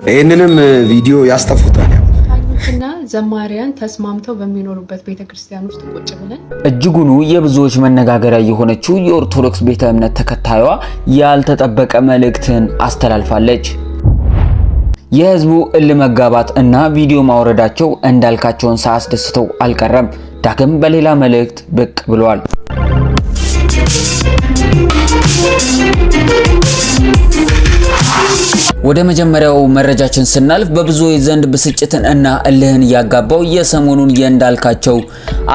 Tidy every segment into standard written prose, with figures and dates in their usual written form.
ይህንንም ቪዲዮ ያስጠፉታል። እና ዘማሪያን ተስማምተው በሚኖሩበት ቤተክርስቲያን ውስጥ ቁጭ ብለን እጅጉኑ የብዙዎች መነጋገሪያ የሆነችው የኦርቶዶክስ ቤተ እምነት ተከታዩዋ ያልተጠበቀ መልእክትን አስተላልፋለች። የህዝቡ እልመጋባት እና ቪዲዮ ማውረዳቸው እንዳልካቸውን ሳያስደስተው አልቀረም። ዳግም በሌላ መልእክት ብቅ ብሏል። ወደ መጀመሪያው መረጃችን ስናልፍ በብዙዎች ዘንድ ብስጭትን እና እልህን ያጋባው የሰሞኑን የእንዳልካቸው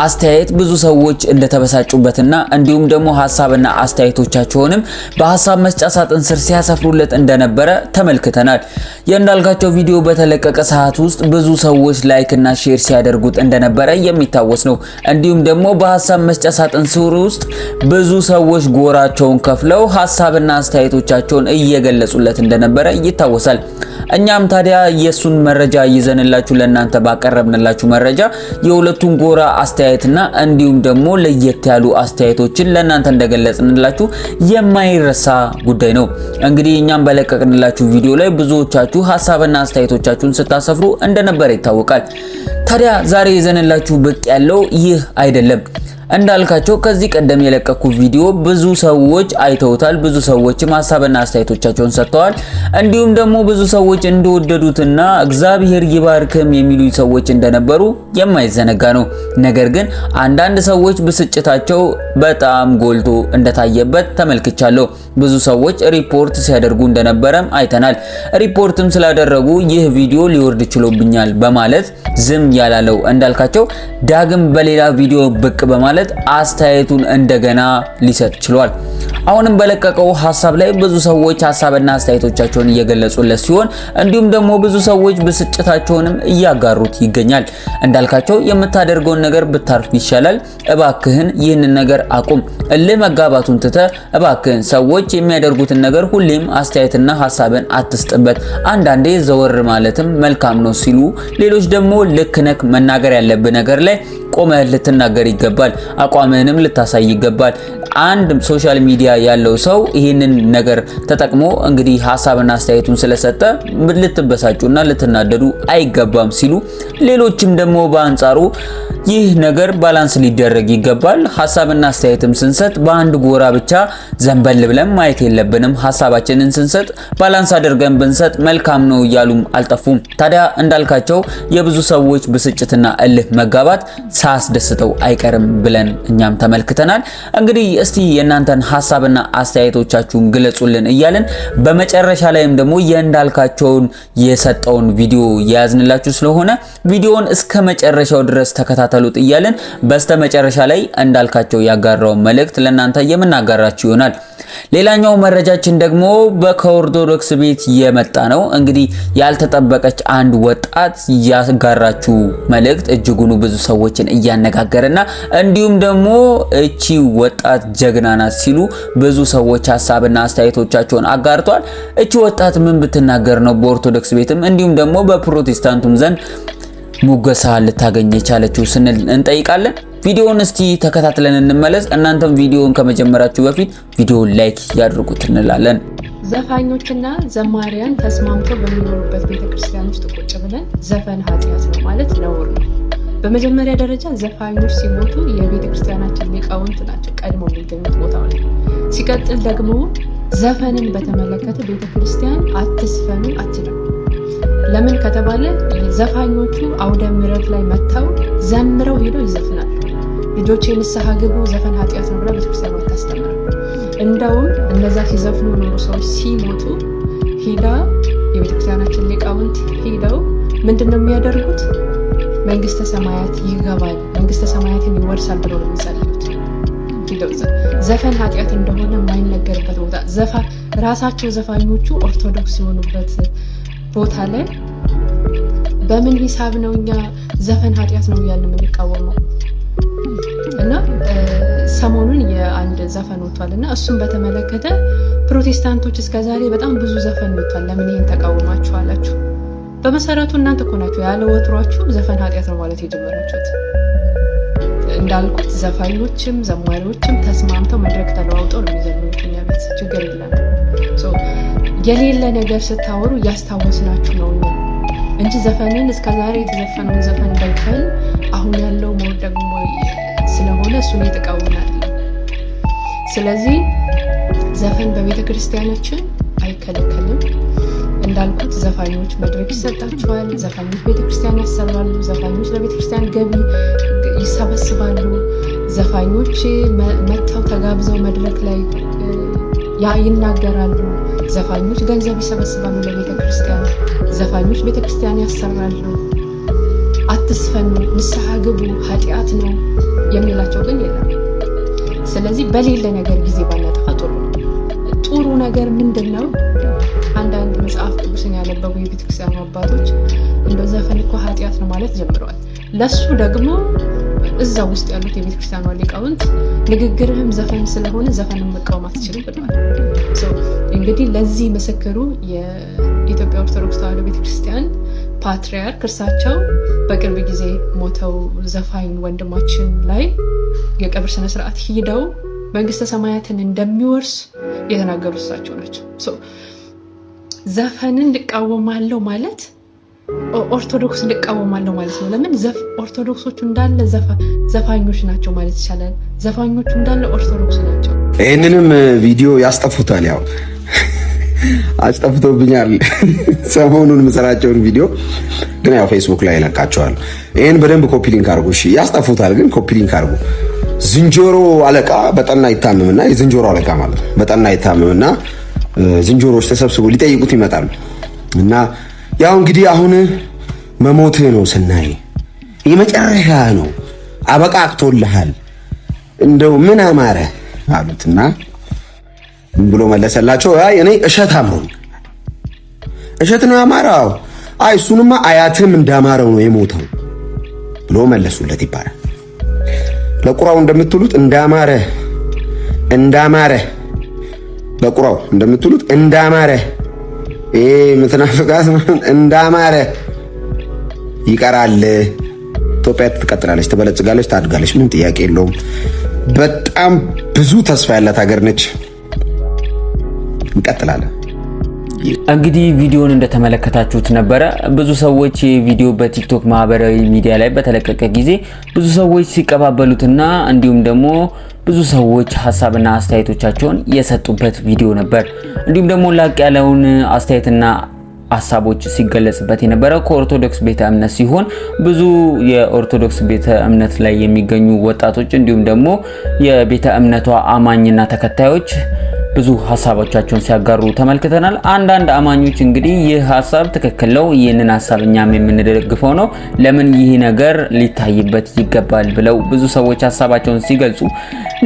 አስተያየት ብዙ ሰዎች እንደተበሳጩበትና እንዲሁም ደግሞ ሐሳብና አስተያየቶቻቸውንም በሐሳብ መስጫ ሳጥን ስር ሲያሰፍሩለት እንደነበረ ተመልክተናል። የእንዳልካቸው ቪዲዮ በተለቀቀ ሰዓት ውስጥ ብዙ ሰዎች ላይክ እና ሼር ሲያደርጉት እንደነበረ የሚታወስ ነው። እንዲሁም ደግሞ በሐሳብ መስጫ ሳጥን ስር ውስጥ ብዙ ሰዎች ጎራቸውን ከፍለው ሐሳብና አስተያየቶቻቸውን እየገለጹለት እንደነበረ ይታወሳል። እኛም ታዲያ የሱን መረጃ ይዘንላችሁ ለእናንተ ባቀረብንላችሁ መረጃ የሁለቱን ጎራ አስተያየትና እንዲሁም ደግሞ ለየት ያሉ አስተያየቶችን ለእናንተ እንደገለጽንላችሁ የማይረሳ ጉዳይ ነው። እንግዲህ እኛም በለቀቅንላችሁ ቪዲዮ ላይ ብዙዎቻችሁ ሐሳብና አስተያየቶቻችሁን ስታሰፍሩ እንደነበረ ይታወቃል። ታዲያ ዛሬ ይዘንላችሁ ብቅ ያለው ይህ አይደለም። እንዳልካቸው ከዚህ ቀደም የለቀቁ ቪዲዮ ብዙ ሰዎች አይተውታል። ብዙ ሰዎችም ሐሳብና አስተያየቶቻቸውን ሰጥተዋል። እንዲሁም ደግሞ ብዙ ሰዎች እንደወደዱትና እግዚአብሔር ይባርክም የሚሉ ሰዎች እንደነበሩ የማይዘነጋ ነው። ነገር ግን አንዳንድ ሰዎች ብስጭታቸው በጣም ጎልቶ እንደታየበት ተመልክቻለሁ። ብዙ ሰዎች ሪፖርት ሲያደርጉ እንደነበረም አይተናል። ሪፖርትም ስላደረጉ ይህ ቪዲዮ ሊወርድ ችሎብኛል በማለት ዝም ያላለው እንዳልካቸው ዳግም በሌላ ቪዲዮ ብቅ በማለት አስተያየቱን እንደገና ሊሰጥ ችሏል። አሁንም በለቀቀው ሐሳብ ላይ ብዙ ሰዎች ሐሳብና አስተያየቶቻቸውን እየገለጹለት ሲሆን እንዲሁም ደግሞ ብዙ ሰዎች ብስጭታቸውንም እያጋሩት ይገኛል። እንዳልካቸው የምታደርገውን ነገር ብታርፍ ይሻላል። እባክህን ይህንን ነገር አቁም። እልህ መጋባቱን ትተህ እባክህን ሰዎች የሚያደርጉትን ነገር ሁሌም አስተያየትና ሐሳብን አትስጥበት። አንዳንዴ ዘወር ማለትም መልካም ነው ሲሉ፣ ሌሎች ደግሞ ልክ ነክ መናገር ያለብህ ነገር ላይ ቆመህ ልትናገር ይገባል። አቋምህንም ልታሳይ ይገባል። አንድ ሶሻል ሚዲያ ያለው ሰው ይህንን ነገር ተጠቅሞ እንግዲህ ሐሳብና አስተያየቱን ስለሰጠ ልትበሳጩና ልትናደዱ አይገባም ሲሉ፣ ሌሎችም ደግሞ በአንጻሩ ይህ ነገር ባላንስ ሊደረግ ይገባል። ሐሳብና አስተያየትም ስንሰጥ በአንድ ጎራ ብቻ ዘንበል ብለን ማየት የለብንም። ሐሳባችንን ስንሰጥ ባላንስ አድርገን ብንሰጥ መልካም ነው እያሉም አልጠፉም። ታዲያ እንዳልካቸው የብዙ ሰዎች ብስጭትና እልህ መጋባት ሳያስደስተው አይቀርም ብለን እኛም ተመልክተናል። እንግዲህ እስቲ የእናንተን ሐሳብና አስተያየቶቻችሁን ግለጹልን እያልን በመጨረሻ ላይም ደግሞ የእንዳልካቸውን የሰጠውን ቪዲዮ ያዝንላችሁ ስለሆነ ቪዲዮውን እስከ መጨረሻው ድረስ ተከታተሉት እያልን በስተመጨረሻ ላይ እንዳልካቸው ያጋራው መልእክት ለእናንተ የምናጋራችሁ ይሆናል። ሌላኛው መረጃችን ደግሞ ከኦርቶዶክስ ቤት የመጣ ነው። እንግዲህ ያልተጠበቀች አንድ ወጣት ያጋራችው መልእክት እጅጉኑ ብዙ ሰዎችን እያነጋገረና እንዲሁም ደግሞ እቺ ወጣት ጀግና ናት ሲሉ ብዙ ሰዎች ሐሳብና አስተያየቶቻቸውን አጋርቷል። እቺ ወጣት ምን ብትናገር ነው በኦርቶዶክስ ቤትም እንዲሁም ደግሞ በፕሮቴስታንቱም ዘንድ ሙገሳ ልታገኝ የቻለችው ስንል እንጠይቃለን። ቪዲዮውን እስቲ ተከታትለን እንመለስ። እናንተም ቪዲዮውን ከመጀመራችሁ በፊት ቪዲዮውን ላይክ ያድርጉት እንላለን። ዘፋኞችና ዘማሪያን ተስማምተው በሚኖሩበት ቤተክርስቲያን ውስጥ ቁጭ ብለን ዘፈን ኃጢአት ነው ማለት ነውር ነው። በመጀመሪያ ደረጃ ዘፋኞች ሲሞቱ የቤተክርስቲያናችን ሊቃውንት ናቸው ቀድሞ የሚገኙት ቦታው ላይ። ሲቀጥል ደግሞ ዘፈንን በተመለከተ ቤተክርስቲያን አትስፈኑ አትልም። ለምን ከተባለ ዘፋኞቹ አውደ ምሕረት ላይ መተው ዘምረው ሄደው ይዘፍናሉ። ልጆች ንስሐ ግቡ ዘፈን ኃጢአት ነው ብላ ቤተክርስቲያን አታስተምርም። እንደውም እነዛ ሲዘፍኑ ኖሮ ሰዎች ሲሞቱ ሄዳ የቤተክርስቲያናችን ሊቃውንት ሄደው ምንድነው የሚያደርጉት? መንግስተ ሰማያት ይገባል፣ መንግስተ ሰማያትን ይወርሳል ብለው ነው የሚጸልዩት። ሄደው ዘፈን ኃጢአት እንደሆነ የማይነገርበት ቦታ ራሳቸው ዘፋኞቹ ኦርቶዶክስ የሆኑበት ቦታ ላይ በምን ሂሳብ ነው እኛ ዘፈን ኃጢአት ነው እያልን የምንቃወመው? እና ሰሞኑን የአንድ ዘፈን ወጥቷልና እሱን በተመለከተ ፕሮቴስታንቶች እስከዛሬ በጣም ብዙ ዘፈን ወጥቷል፣ ለምን ይሄን ተቃውማችሁ አላችሁ? በመሰረቱ እናንተ እኮ ናችሁ ያለ ወትሯችሁ ዘፈን ኃጢአት ነው ማለት የጀመራችሁት። እንዳልኩት ዘፋኞችም ዘማሪዎችም ተስማምተው መድረክ ተለዋውጠው ነው የሚዘምሩት። እኛ ቤት ችግር የለም። የሌለ ነገር ስታወሩ ያስታወስናችሁ ነው እንጂ ዘፈንን እስከዛሬ የተዘፈነውን ዘፈን ደግፈን አሁን ያለው ሞድ ደግሞ ስለሆነ እሱን የተቃወምናል። ስለዚህ ዘፈን በቤተ ክርስቲያናችን አይከለከልም። እንዳልኩት ዘፋኞች መድረክ ይሰጣቸዋል። ዘፋኞች ቤተክርስቲያን ያሰራሉ። ዘፋኞች ለቤተክርስቲያን ገቢ ይሰበስባሉ። ዘፋኞች መጥተው ተጋብዘው መድረክ ላይ ይናገራሉ። ዘፋኞች ገንዘብ ይሰበስባሉ ለቤተክርስቲያን። ዘፋኞች ቤተክርስቲያን ያሰራሉ። አትስፈኑ፣ ንስሐ ግቡ፣ ኃጢአት ነው የሚላቸው ግን የለም። ስለዚህ በሌለ ነገር ጊዜ ባናጠፋ ጥሩ ነው። ጥሩ ነገር ምንድን ነው? አንዳንድ መጽሐፍ ቅዱስን ያነበቡ የቤተክርስቲያኑ አባቶች እንደው ዘፈን እኮ ኃጢአት ነው ማለት ጀምረዋል። ለሱ ደግሞ እዛ ውስጥ ያሉት የቤተክርስቲያኑ ሊቃውንት ንግግርህም ዘፈን ስለሆነ ዘፈንን መቃወም አትችልም ብለዋል። እንግዲህ ለዚህ ምስክሩ የኢትዮጵያ ኦርቶዶክስ ተዋሕዶ ቤተክርስቲያን ፓትርያርክ እርሳቸው በቅርብ ጊዜ ሞተው ዘፋኝ ወንድማችን ላይ የቀብር ስነ ስርዓት ሂደው መንግስተ ሰማያትን እንደሚወርስ የተናገሩ እሳቸው ናቸው። ዘፈንን ልቃወማለሁ ማለት ኦርቶዶክስ ልቃወማለሁ ማለት ነው። ለምን ኦርቶዶክሶቹ እንዳለ ዘፋኞች ናቸው ማለት ይቻላል። ዘፋኞቹ እንዳለ ኦርቶዶክስ ናቸው። ይህንንም ቪዲዮ ያስጠፉታል። ያው አስጠፍቶብኛል። ሰሞኑን የምሰራቸውን ቪዲዮ ግን ያው ፌስቡክ ላይ ለቃቸዋል። ይህን በደንብ ኮፒ ሊንክ አድርጉ። እሺ ያስጠፉታል፣ ግን ኮፒ ሊንክ አድርጉ። ዝንጀሮ አለቃ በጠና ይታመምና የዝንጀሮ አለቃ ማለት ነው። በጠና ይታመምና ዝንጀሮዎች ተሰብስበው ሊጠይቁት ይመጣሉ። እና ያው እንግዲህ አሁን መሞትህ ነው ስናይ የመጨረሻ ነው፣ አበቃቅቶልሃል፣ እንደው ምን አማረ አሉትና ምን ብሎ መለሰላቸው? አይ እኔ እሸት አምሮኝ እሸት ነው ያማረው። አይ እሱንማ አያትም እንዳማረው ነው የሞተው ብሎ መለሱለት ይባላል። ለቁራው እንደምትሉት እንዳማረ ለቁራው እንደምትሉት እንዳማረ ምትናፍቃት እንዳማረ ይቀራል። ኢትዮጵያ ትቀጥላለች፣ ትበለጽጋለች፣ ታድጋለች። ምንም ጥያቄ የለውም። በጣም ብዙ ተስፋ ያላት ሀገር ነች። እንቀጥላለን። እንግዲህ ቪዲዮን እንደተመለከታችሁት ነበረ። ብዙ ሰዎች ቪዲዮ በቲክቶክ ማህበራዊ ሚዲያ ላይ በተለቀቀ ጊዜ ብዙ ሰዎች ሲቀባበሉትና እንዲሁም ደግሞ ብዙ ሰዎች ሐሳብና አስተያየቶቻቸውን የሰጡበት ቪዲዮ ነበር። እንዲሁም ደግሞ ላቅ ያለውን አስተያየትና ሐሳቦች ሲገለጽበት የነበረው ከኦርቶዶክስ ቤተ እምነት ሲሆን ብዙ የኦርቶዶክስ ቤተ እምነት ላይ የሚገኙ ወጣቶች እንዲሁም ደግሞ የቤተ እምነቷ አማኝና ተከታዮች ብዙ ሐሳቦቻቸውን ሲያጋሩ ተመልክተናል። አንዳንድ አማኞች እንግዲህ ይህ ሐሳብ ትክክል ነው፣ ይህንን ሐሳብ እኛም የምንደግፈው ነው፣ ለምን ይህ ነገር ሊታይበት ይገባል ብለው ብዙ ሰዎች ሐሳባቸውን ሲገልጹ፣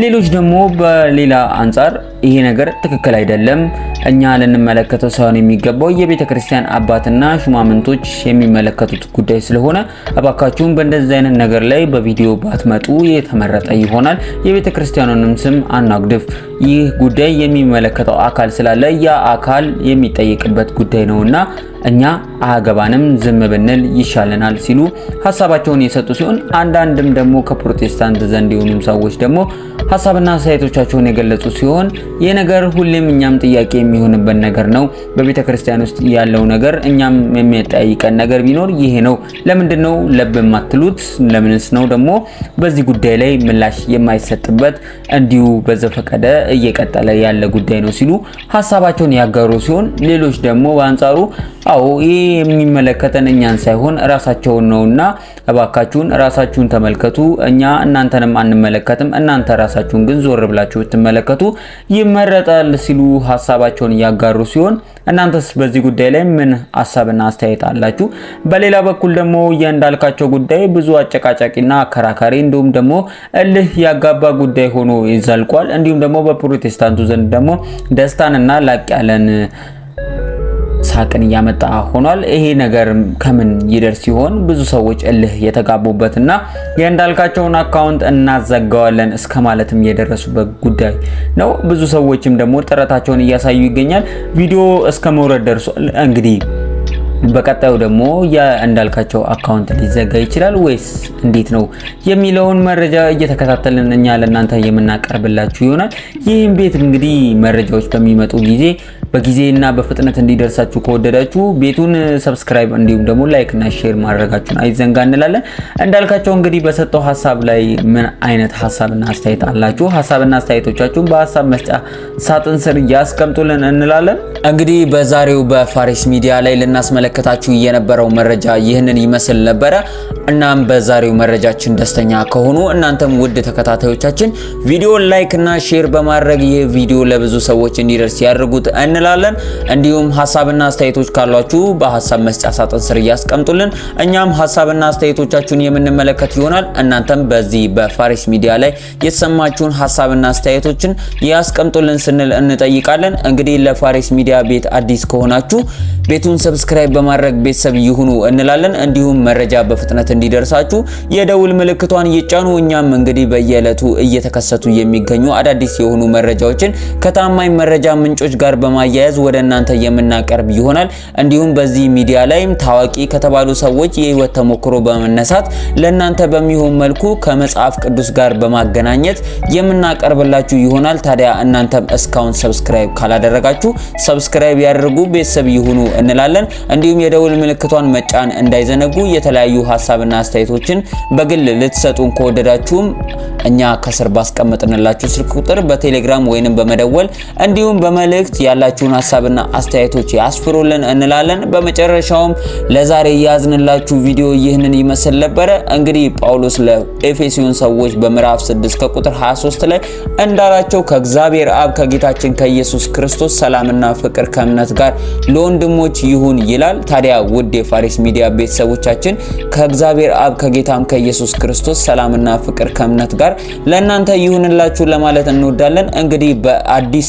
ሌሎች ደግሞ በሌላ አንጻር ይሄ ነገር ትክክል አይደለም፣ እኛ ልንመለከተው ሳይሆን የሚገባው የቤተ ክርስቲያን አባትና ሹማምንቶች የሚመለከቱት ጉዳይ ስለሆነ እባካችሁን በእንደዚህ አይነት ነገር ላይ በቪዲዮ ባትመጡ የተመረጠ ይሆናል። የቤተ ክርስቲያኑንም ስም አናግድፍ። ይህ ጉዳይ የሚመለከተው አካል ስላለ ያ አካል የሚጠይቅበት ጉዳይ ነውና እኛ አገባንም ዝም ብንል ይሻለናል ሲሉ ሐሳባቸውን የሰጡ ሲሆን አንዳንድም ደግሞ ከፕሮቴስታንት ዘንድ የሆኑ ሰዎች ደግሞ ሐሳብና አስተያየቶቻቸውን የገለጹ ሲሆን ይህ ነገር ሁሌም እኛም ጥያቄ የሚሆንበት ነገር ነው። በቤተ ክርስቲያን ውስጥ ያለው ነገር እኛም የሚያጠያይቀን ነገር ቢኖር ይሄ ነው። ለምንድን ነው ለብ የማትሉት? ለምንስ ነው ደግሞ በዚህ ጉዳይ ላይ ምላሽ የማይሰጥበት? እንዲሁ በዘፈቀደ እየቀጠለ ያለ ጉዳይ ነው ሲሉ ሐሳባቸውን ያጋሩ ሲሆን ሌሎች ደግሞ በአንጻሩ አዎ ይሄ የሚመለከተን እኛን ሳይሆን ራሳቸውን ነውና እባካችሁን ራሳችሁን ተመልከቱ፣ እኛ እናንተንም አንመለከትም፣ እናንተ ራሳችሁን ግን ዞር ብላችሁ ብትመለከቱ ይመረጣል ሲሉ ሐሳባቸውን ያጋሩ ሲሆን እናንተስ በዚህ ጉዳይ ላይ ምን ሐሳብና አስተያየት አላችሁ? በሌላ በኩል ደግሞ የእንዳልካቸው ጉዳይ ብዙ አጨቃጫቂና አከራካሪ እንዲሁም ደግሞ እልህ ያጋባ ጉዳይ ሆኖ ይዘልቋል። እንዲሁም ደግሞ በፕሮቴስታንቱ ዘንድ ደግሞ ደስታንና ላቅ ያለን ሳቅን እያመጣ ሆኗል። ይሄ ነገር ከምን ይደርስ ሲሆን ብዙ ሰዎች እልህ የተጋቡበትና የእንዳልካቸውን አካውንት እናዘጋዋለን እስከ ማለትም የደረሱበት ጉዳይ ነው። ብዙ ሰዎችም ደግሞ ጥረታቸውን እያሳዩ ይገኛል። ቪዲዮ እስከ መውረድ ደርሷል። እንግዲህ በቀጣዩ ደግሞ የእንዳልካቸው አካውንት ሊዘጋ ይችላል ወይስ እንዴት ነው የሚለውን መረጃ እየተከታተልን እኛ ለእናንተ የምናቀርብላችሁ ይሆናል። ይህም ቤት እንግዲህ መረጃዎች በሚመጡ ጊዜ በጊዜና በፍጥነት እንዲደርሳችሁ ከወደዳችሁ ቤቱን ሰብስክራይብ እንዲሁም ደግሞ ላይክ እና ሼር ማድረጋችሁን አይዘንጋ እንላለን። እንዳልካቸው እንግዲህ በሰጠው ሐሳብ ላይ ምን አይነት ሐሳብና አስተያየት አላችሁ? ሐሳብና አስተያየቶቻችሁን በሐሳብ መስጫ ሳጥን ስር ያስቀምጡልን እንላለን። እንግዲህ በዛሬው በፋሪስ ሚዲያ ላይ ልናስመለከታችሁ የነበረው መረጃ ይህንን ይመስል ነበረ። እናም በዛሬው መረጃችን ደስተኛ ከሆኑ እናንተም ውድ ተከታታዮቻችን ቪዲዮ ላይክ እና ሼር በማድረግ ይህ ቪዲዮ ለብዙ ሰዎች እንዲደርስ ያድርጉት እንላለን። እንዲሁም ሐሳብና አስተያየቶች ካሏችሁ በሐሳብ መስጫ ሳጥን ስር ያስቀምጡልን። እኛም ሐሳብና አስተያየቶቻችሁን የምንመለከት ይሆናል። እናንተም በዚህ በፋሪስ ሚዲያ ላይ የተሰማችሁን ሐሳብና አስተያየቶችን ያስቀምጡልን ስንል እንጠይቃለን። እንግዲህ ለፋሪስ ሚዲያ ቤት አዲስ ከሆናችሁ ቤቱን ሰብስክራይብ በማድረግ ቤተሰብ ይሁኑ እንላለን። እንዲሁም መረጃ በፍጥነት እንዲደርሳችሁ የደውል ምልክቷን ይጫኑ። እኛም እንግዲህ በየዕለቱ እየተከሰቱ የሚገኙ አዳዲስ የሆኑ መረጃዎችን ከታማኝ መረጃ ምንጮች ጋር በማያያዝ ወደ እናንተ የምናቀርብ ይሆናል። እንዲሁም በዚህ ሚዲያ ላይም ታዋቂ ከተባሉ ሰዎች የህይወት ተሞክሮ በመነሳት ለእናንተ በሚሆን መልኩ ከመጽሐፍ ቅዱስ ጋር በማገናኘት የምናቀርብላችሁ ይሆናል። ታዲያ እናንተም እስካሁን ሰብስክራይብ ካላደረጋችሁ ሰብስክራይብ ያድርጉ፣ ቤተሰብ ይሁኑ እንላለን። እንዲሁም የደውል ምልክቷን መጫን እንዳይዘነጉ። የተለያዩ ሐሳብና አስተያየቶችን በግል ልትሰጡን ከወደዳችሁም እኛ ከስር ባስቀመጥንላችሁ ስልክ ቁጥር በቴሌግራም ወይንም በመደወል እንዲሁም በመልእክት ያላችሁን ሐሳብና አስተያየቶች ያስፍሩልን እንላለን። በመጨረሻውም ለዛሬ ያዝንላችሁ ቪዲዮ ይህንን ይመስል ነበረ። እንግዲህ ጳውሎስ ለኤፌሶን ሰዎች በምዕራፍ 6 ከቁጥር 23 ላይ እንዳላቸው ከእግዚአብሔር አብ ከጌታችን ከኢየሱስ ክርስቶስ ሰላምና ፍቅር ከእምነት ጋር ለወንድሞች ይሁን ይላል። ታዲያ ውድ የፋሪስ ሚዲያ ቤተሰቦቻችን ከእግዚአብሔር አብ ከጌታም ከኢየሱስ ክርስቶስ ሰላምና ፍቅር ከእምነት ጋር ለእናንተ ይሁንላችሁ ለማለት እንወዳለን። እንግዲህ በአዲስ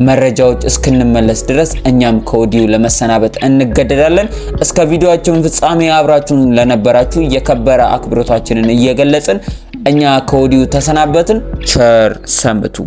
መረጃዎች እስክንመለስ ድረስ እኛም ከወዲሁ ለመሰናበት እንገደዳለን። እስከ ቪዲዮአችን ፍጻሜ አብራችሁን ለነበራችሁ የከበረ አክብሮታችንን እየገለጽን እኛ ከወዲሁ ተሰናበትን። ቸር ሰንብቱ።